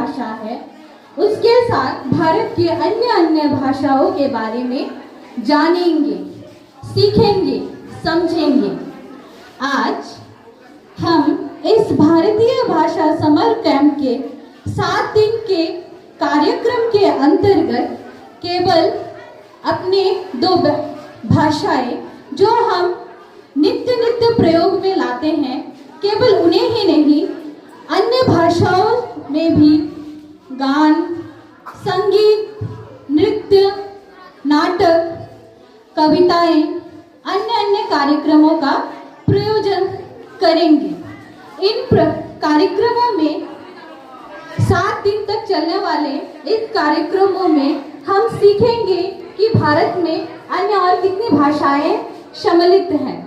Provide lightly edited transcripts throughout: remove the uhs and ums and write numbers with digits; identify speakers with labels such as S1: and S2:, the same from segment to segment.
S1: भाषा है, उसके साथ भारत की अन्य भाषाओं के बारे में जानेंगे, सीखेंगे, समझेंगे। आज हम इस भारतीय भाषा समर कैंप के 7 दिन के कार्यक्रम के अंतर्गत केवल अपने 2 भाषाएं जो हम नित्य प्रयोग में लाते हैं, केवल उन्हें ही नहीं, अन्य भाषाओं में भी गान, संगीत, नृत्य, नाटक, कविताएं, अन्य कार्यक्रमों का प्रयोजन करेंगे। इन कार्यक्रमों में 7 दिन तक चलने वाले इन कार्यक्रमों में हम सीखेंगे कि भारत में अन्य और कितनी भाषाएं सम्मिलित हैं।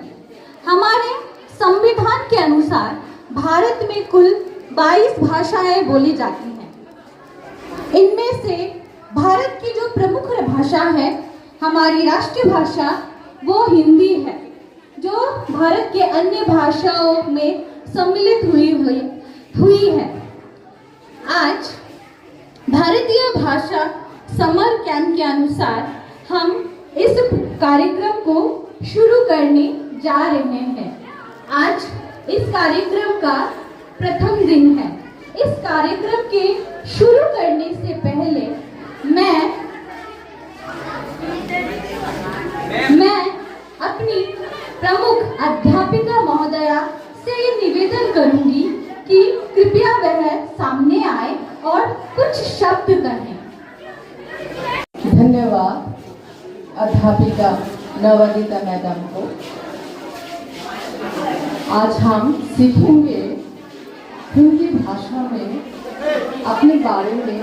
S1: हमारे संविधान के अनुसार भारत में कुल 22 भाषाएं बोली जाती हैं। इनमें से भारत की जो प्रमुख भाषा है, हमारी राष्ट्रीय भाषा, वो हिंदी है, जो भारत के अन्य भाषाओं में सम्मिलित हुई है। आज भारतीय भाषा समर कैंप के अनुसार हम इस कार्यक्रम को शुरू करने जा रहे हैं। आज इस कार्यक्रम का प्रथम दिन है। इस कार्यक्रम के शुरू करने से पहले मैं अपनी प्रमुख अध्यापिका महोदया से निवेदन करूंगी कि कृपया वह सामने आए और कुछ शब्द कहें।
S2: धन्यवाद अध्यापिका नवनीता मैडम को। आज हम सीखेंगे हिंदी भाषा में अपने बारे में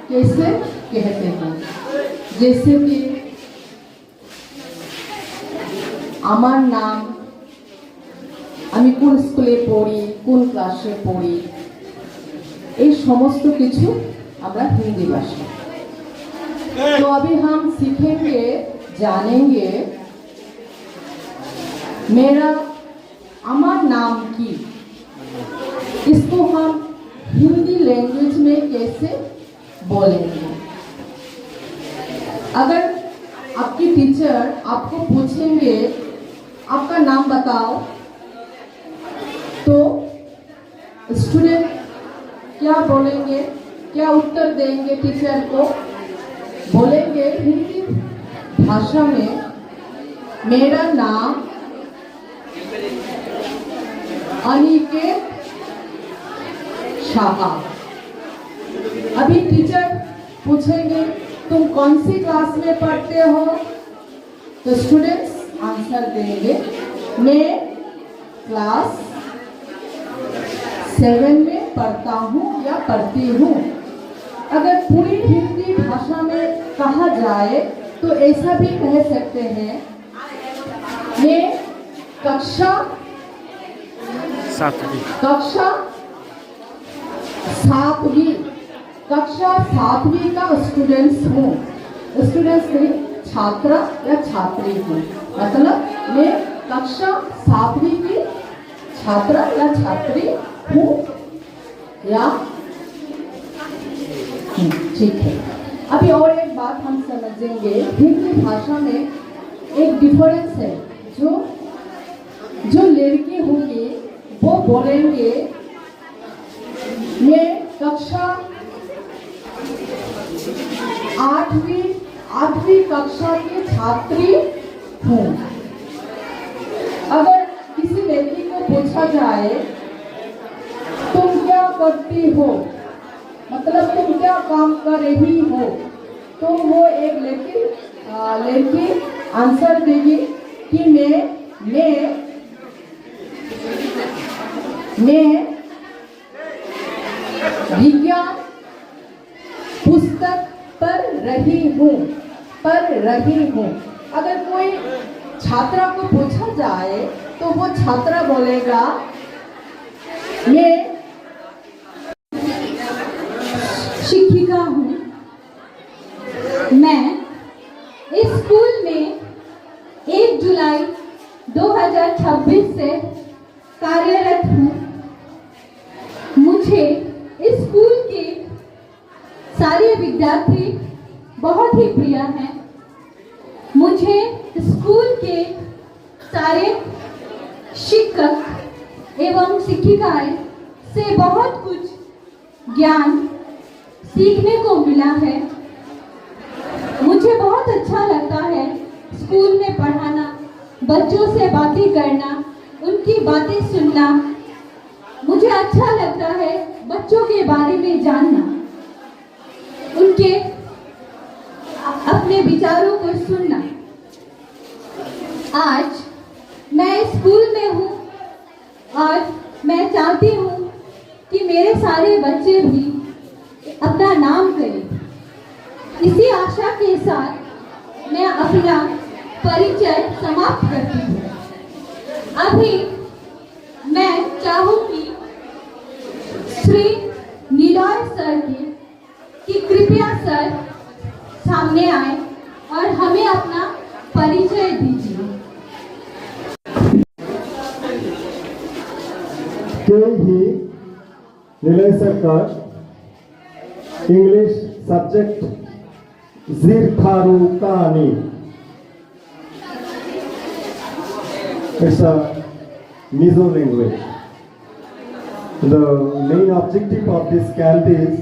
S2: कैसे कहते हैं। जैसे कि আমার নাম, আমি কোন স্কুলে পড়ি, কোন ক্লাসে পড়ি, এই সমস্ত কিছু আমরা हिंदी भाषा। तो अभी हम सीखेंगे, जानेंगे मेरा আমার नाम की। इसको हम हिंदी लैंग्वेज में कैसे बोलेंगे। अगर आपकी टीचर आपको पूछेंगे आपका नाम बताओ, तो स्टूडेंट क्या बोलेंगे, क्या उत्तर देंगे टीचर को? बोलेंगे हिंदी भाषा में मेरा नाम अनिकेत शाह। अभी टीचर पूछेंगे तुम कौन सी क्लास में पढ़ते हो, तो स्टूडेंट्स आंसर देंगे मैं क्लास 7 में पढ़ता हूँ या पढ़ती हूँ। अगर पूरी हिंदी भाषा में कहा जाए तो ऐसा भी कह सकते हैं मैं कक्षा 7वीं का स्टूडेंट्स हूँ। स्टूडेंट्स नहीं, छात्रा या छात्री हूँ। मतलब मैं कक्षा 7वीं की छात्रा या छात्री हूँ या ठीक है। अभी और एक बात हम समझेंगे, हिंदी भाषा में एक डिफरेंस है। जो लड़के होंगे वो बोलेंगे मैं कक्षा 8वीं कक्षा की छात्री हूँ। अगर किसी लड़की को पूछा जाए तुम क्या करती हो, मतलब तुम क्या काम कर रही हो, तो वो एक लड़की आंसर देगी कि मैं विज्ञान पुस्तक पढ़ रही हूँ। अगर कोई छात्रा को पूछा जाए तो वो छात्रा बोलेगा मैं
S1: शिक्षिका हूँ। मैं इस स्कूल में 1 जुलाई 2026 से कार्यरत हूँ। मुझे इस स्कूल के सारे विद्यार्थी बहुत ही प्रिय हैं। मुझे स्कूल के सारे शिक्षक एवं शिक्षिकाएं से बहुत कुछ ज्ञान सीखने को मिला है। मुझे बहुत अच्छा लगता है स्कूल में पढ़ाना, बच्चों से बातें करना, उनकी बातें सुनना। मुझे अच्छा लगता है बच्चों के बारे में जानना, उनके अपने विचारों को सुनना। आज मैं स्कूल में हूँ और मैं चाहती हूँ कि मेरे सारे बच्चे भी अपना नाम करें। इसी आशा के साथ मैं अपना परिचय समाप्त करती हूँ। अभी मैं चाहूंगी श्री नीलॉय सर कि कृपया सर सामने आए और हमें अपना परिचय दीजिए।
S3: He Nilay Sarkar, English subject Zirtharu Kahani. It's a Mizo language. The main objective of this camp is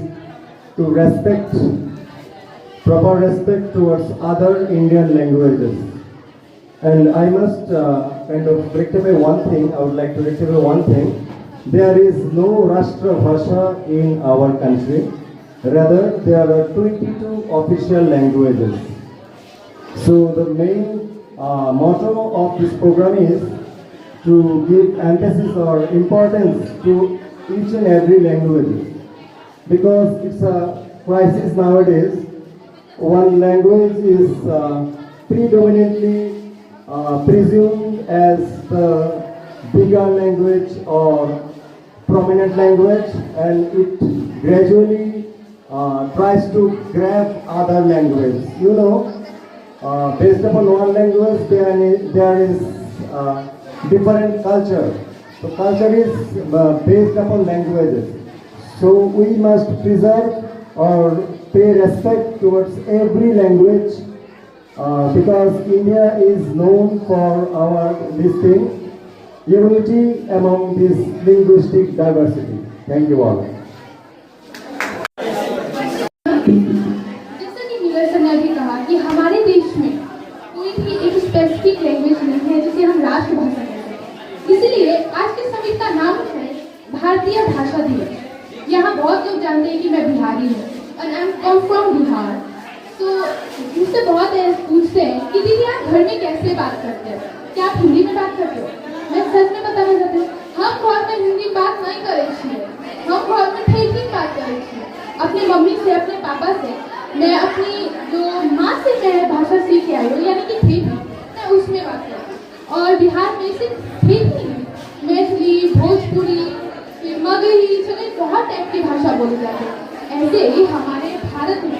S3: to proper respect towards other Indian languages. And I must kind of rectify one thing. I would like to rectify one thing. There is no Rashtra Bhasha in our country. Rather, there are 22 official languages. So the main motto of this program is to give emphasis or importance to each and every language. Because it's a crisis nowadays. One language is predominantly presumed as the bigger language or prominent language, and it gradually tries to grab other language. You know, based upon one language, there is different culture. So culture is based upon languages. So we must preserve or pay respect towards every language because India is known for our this thing, unity among this linguistic diversity. Thank you all.
S4: जैसा कि Nilay sir ने अभी कहा कि हमारे देश में कोई भी एक स्पेसिफिक लैंग्वेज नहीं है जिसे हम राष्ट्रभाषा कहते हैं। इसीलिए आज के समिट का नाम है भारतीय भाषा दिवस। यहाँ बहुत लोग जानते हैं कि मैं बिहारी हूँ और I am come from Bihar. तो मुझसे बहुत पूछते हैं कि दीदी आप घर में कैसे बात करते हैं, क्या आप हिंदी में बात करते हो? मैं सच में बताना चाहती हूँ, हम घर में हिंदी बात नहीं करे छिए, हम घर में ठेठी बात करे छिए। अपनी मम्मी से, अपने पापा से, मैं अपनी जो माँ से मैं भाषा सीख के आई हूँ, यानी कि ठेठी, मैं उसमें बात करती हूँ। और बिहार में सिर्फ ठेठी नहीं, मैथिली, भोजपुरी, फिर मगही, चले बहुत टाइप की भाषा बोली जाती है। ऐसे ही हमारे भारत में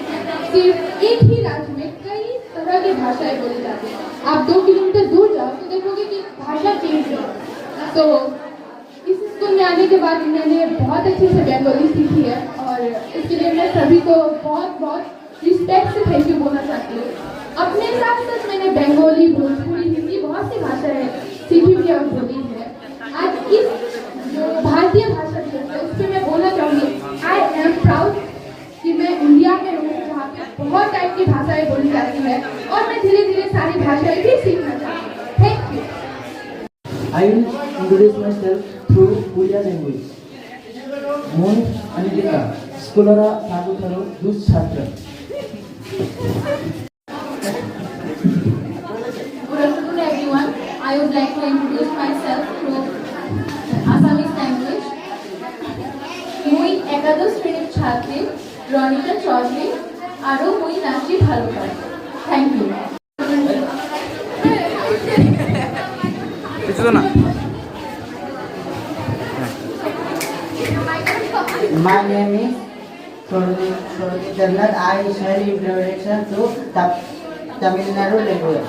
S4: सिर्फ एक ही राज्य में कई तरह की भाषाएं बोली जाती हैं। आप 2 किलोमीटर दूर जाओ तो देखोगे कि भाषा चेंज है। तो इस स्कूल में आने के बाद मैंने बहुत अच्छे से बंगाली सीखी है और इसके लिए मैं सभी को बहुत बहुत रिस्पेक्ट से थैंक यू बोलना चाहती हूँ। अपने साथ साथ मैंने बंगाली, भोजपुरी, हिंदी बहुत सी भाषाएं सीखी भी और बोली है। आज इस जो भारतीय भाषा दिवस है उस पर मैं बोलना चाहूँगी, आई एम प्राउड कि मैं इंडिया में हूँ जहाँ पे बहुत टाइप की भाषाएं बोली जाती है और मैं धीरे धीरे सारी भाषाएं भी सीखना चाहती हूँ। Thank you.
S5: I will introduce myself through Korean language. Moon Anilika, Scholara Tagutaro, Dus Chhatra.
S1: Good afternoon everyone. I would like to introduce myself through Assamese language. মুই একাদশ শ্রেণীর ছাত্রী রনিতা চৌধুরী আরও মুই নাচি ভালো পাই। Thank you.
S6: My name is Sorni Jannat. I share introduction to Tamil Nadu language.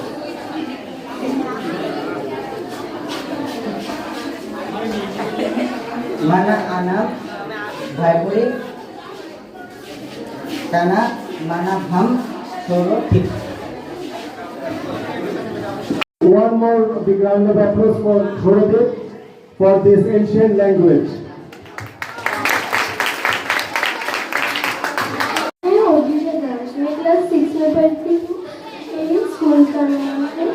S6: Mana anak Bhaipuri Tana Manabham Soro Tik.
S3: One more big round of applause for Thorodip for this ancient language.
S7: मैं होगी दास मैं class 6 में पढ़ती हूँ। मेरे school का नाम है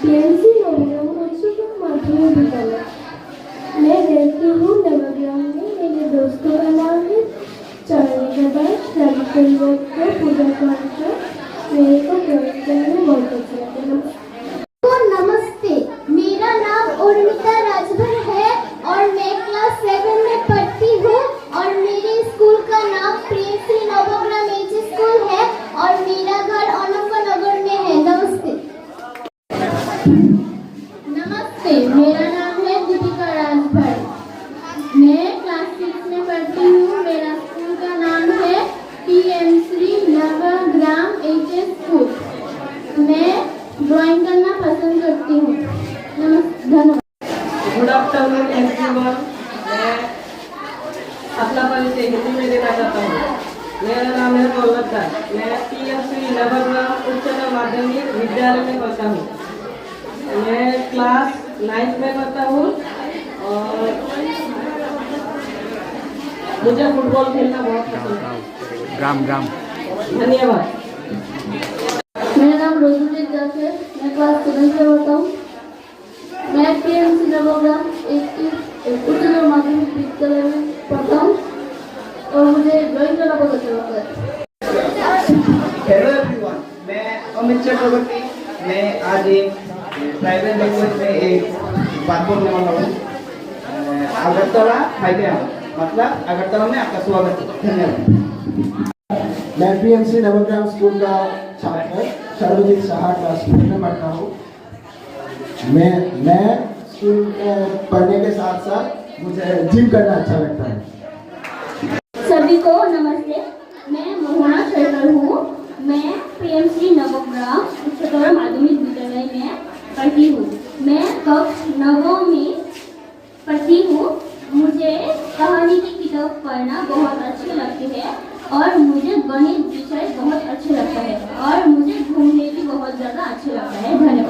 S7: PMC नवग्राम उच्चतर माध्यमिक विद्यालय। मैं रहती हूँ नवग्राम में। मेरे दोस्तों का नाम है चार्ली दास, रवि परिवर्तन, पूजा पांचा। मेरे को ड्राइंग करने बहुत अच्छा लगता है।
S8: नमस्ते, मेरा नाम उर्मिता राजभर है और मैं क्लास 7 में पढ़ती हूँ और मेरे स्कूल का नाम प्रेमश्री नवग्राम एच स्कूल है और मेरा घर अनंतनगर में है। नमस्ते।
S7: नमस्ते, मेरा नाम है दीपिका राजभर। मैं क्लास 6 में पढ़ती हूँ। मेरा स्कूल का नाम है PMC नवग्राम एच स्कूल। मैं ड्राइंग करना पसंद करती हूँ। धन्यवाद।
S9: Good afternoon everyone. मैं अपना परिचय हिंदी में देना चाहता हूँ। मेरा नाम है दौलत दास। मैं PMC नवग्राम उच्चतर माध्यमिक विद्यालय में पढ़ता हूँ। मैं क्लास 9 में पढ़ता हूँ और मुझे फुटबॉल खेलना बहुत पसंद है। धन्यवाद।
S7: मेरा नाम रोजुजीत दास है। मैं क्लास 7 में पढ़ता हूँ। मैं PMC नवग्राम उच्चतर माध्यमिक विद्यालय में पढ़ता हूँ और मुझे ड्राइंग करना बहुत अच्छा लगता है।
S6: हेलो एवरीवन, मैं अमित चक्रवर्ती। मैं आज एक ट्राइबल लैंग्वेज में एक बात बोलने वाला हूँ। अगरतला हाईवे मतलब अगरतला में आपका स्वागत है। धन्यवाद।
S3: मैं PMC नवग्राम स्कूल का छात्र सर्वजीत साहा क्लास 2 में पढ़ता हूँ। मैं स्कूल में पढ़ने के साथ साथ मुझे जिम करना अच्छा लगता है।
S7: सभी को नमस्ते। मैं मोहना शेखर हूँ। मैं PMC नवग्राम उच्चतर माध्यमिक विद्यालय में पढ़ती हूँ। मैं कक्षा 9 में पढ़ती हूँ। मुझे कहानी की किताब पढ़ना बहुत अच्छी लगती है और मुझे गणित विषय बहुत अच्छा लगता है और मुझे घूमने भी बहुत ज़्यादा अच्छा लगता है। धन्यवाद।